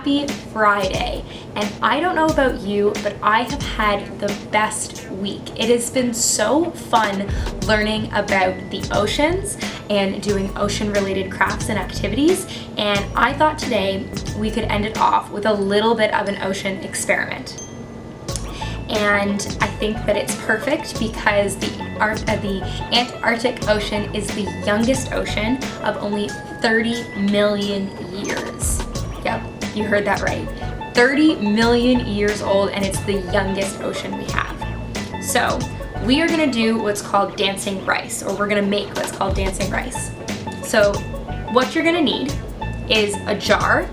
Happy Friday. And I don't know about you, but I have had the best week. It has been so fun learning about the oceans and doing ocean related crafts and activities. And I thought today we could end it off with a little bit of an ocean experiment. And I think that it's perfect because the Antarctic Ocean is the youngest ocean of only 30 million years. Yep, you heard that right. 30 million years old, and it's the youngest ocean we have. So we are gonna do what's called dancing rice, or we're gonna make what's called dancing rice. So what you're gonna need is a jar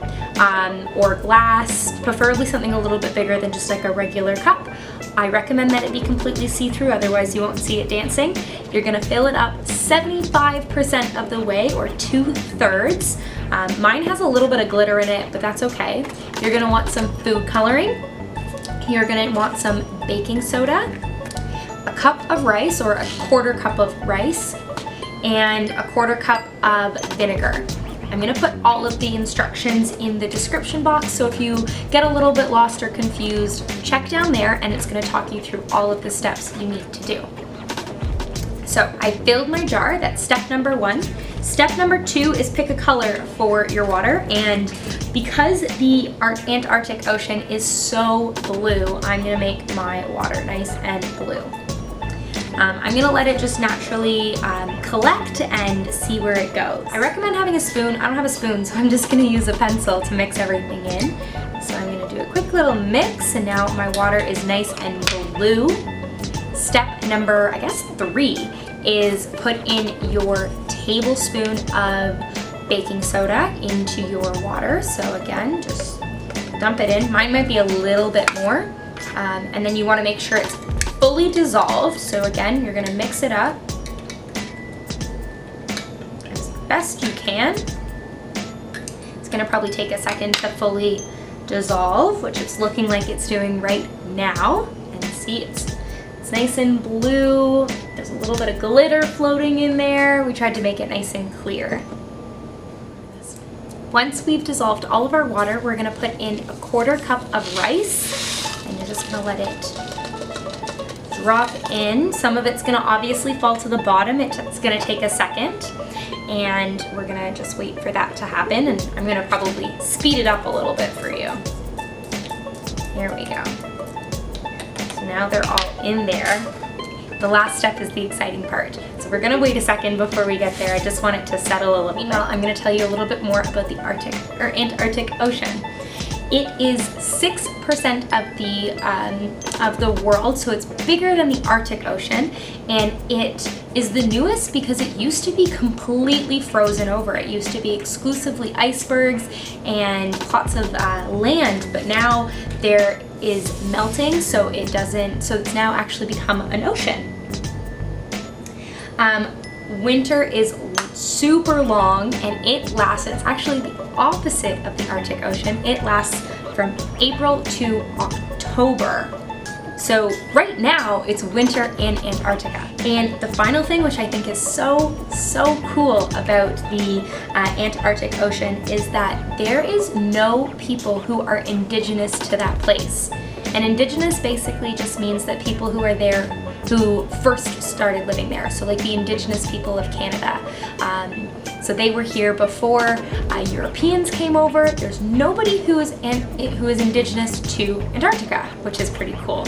or glass, preferably something a little bit bigger than just like a regular cup. I recommend that it be completely see-through, otherwise you won't see it dancing. You're gonna fill it up 75% of the way, or 2/3. Mine has a little bit of glitter in it, but that's okay. You're gonna want some food coloring. You're gonna want some baking soda, a cup of rice, or a 1/4 cup of rice, and a 1/4 cup of vinegar. I'm gonna put all of the instructions in the description box, so if you get a little bit lost or confused, check down there and it's gonna talk you through all of the steps you need to do. So I filled my jar, that's step number 1. Step number 2 is pick a color for your water, and because the Antarctic Ocean is so blue, I'm gonna make my water nice and blue. I'm gonna let it just naturally collect and see where it goes. I recommend having a spoon. I don't have a spoon, so I'm just gonna use a pencil to mix everything in. So I'm gonna do a quick little mix, and now my water is nice and blue. Step number, I guess 3, is put in your tablespoon of baking soda into your water. So again, just dump it in. Mine might be a little bit more. And then you wanna make sure it's fully dissolved. So again, you're gonna mix it up as best you can. It's gonna probably take a second to fully dissolve, which it's looking like it's doing right now. And see, it's nice and blue. There's a little bit of glitter floating in there. We tried to make it nice and clear. Once we've dissolved all of our water, we're gonna put in a 1/4 cup of rice, and you're just gonna let it drop in. Some of it's gonna obviously fall to the bottom. It's gonna take a second, and we're gonna just wait for that to happen, and I'm gonna probably speed it up a little bit for you. There we go. So now they're all in there. The last step is the exciting part. So we're gonna wait a second before we get there. I just want it to settle a little bit. Well, I'm gonna tell you a little bit more about the Antarctic Ocean. It is 6% of the world, so it's bigger than the Arctic Ocean, and it is the newest because it used to be completely frozen over. It used to be exclusively icebergs and plots of land, but now there is melting, so it's now actually become an ocean. Winter is super long, and it's actually the opposite of the Arctic Ocean. It lasts from April to October. So right now it's winter in Antarctica. And the final thing, which I think is so cool about the Antarctic Ocean, is that there is no people who are indigenous to that place. And indigenous basically just means that people who are there who first started living there. So like the indigenous people of Canada. So they were here before Europeans came over. There's nobody who is indigenous to Antarctica, which is pretty cool.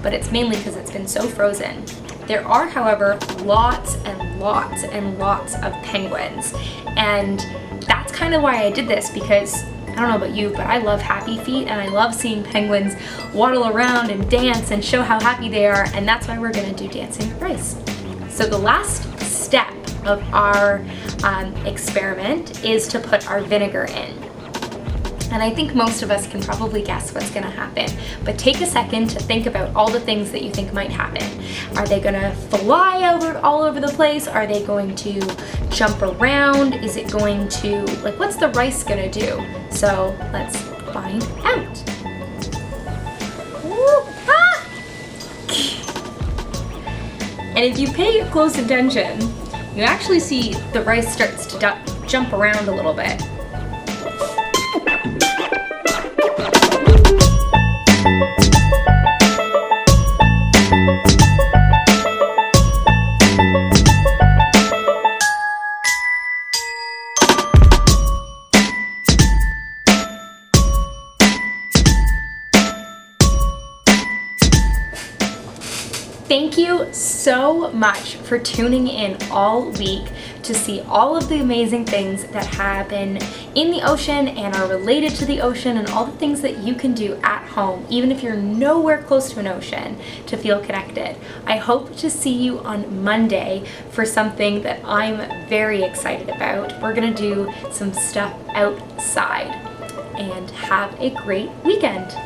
But it's mainly because it's been so frozen. There are, however, lots and lots and lots of penguins. And that's kind of why I did this, because I don't know about you, but I love happy feet, and I love seeing penguins waddle around and dance and show how happy they are, and that's why we're gonna do dancing rice. So the last step of our experiment is to put our vinegar in. And I think most of us can probably guess what's gonna happen, but take a second to think about all the things that you think might happen. Are they gonna fly all over the place? Are they going to jump around? Is it going to, what's the rice gonna do? So let's find out. Woo! Ah! And if you pay close attention, you actually see the rice starts to jump around a little bit. so much for tuning in all week to see all of the amazing things that happen in the ocean and are related to the ocean, and all the things that you can do at home, even if you're nowhere close to an ocean, to feel connected. I hope to see you on Monday for something that I'm very excited about. We're gonna do some stuff outside, and have a great weekend.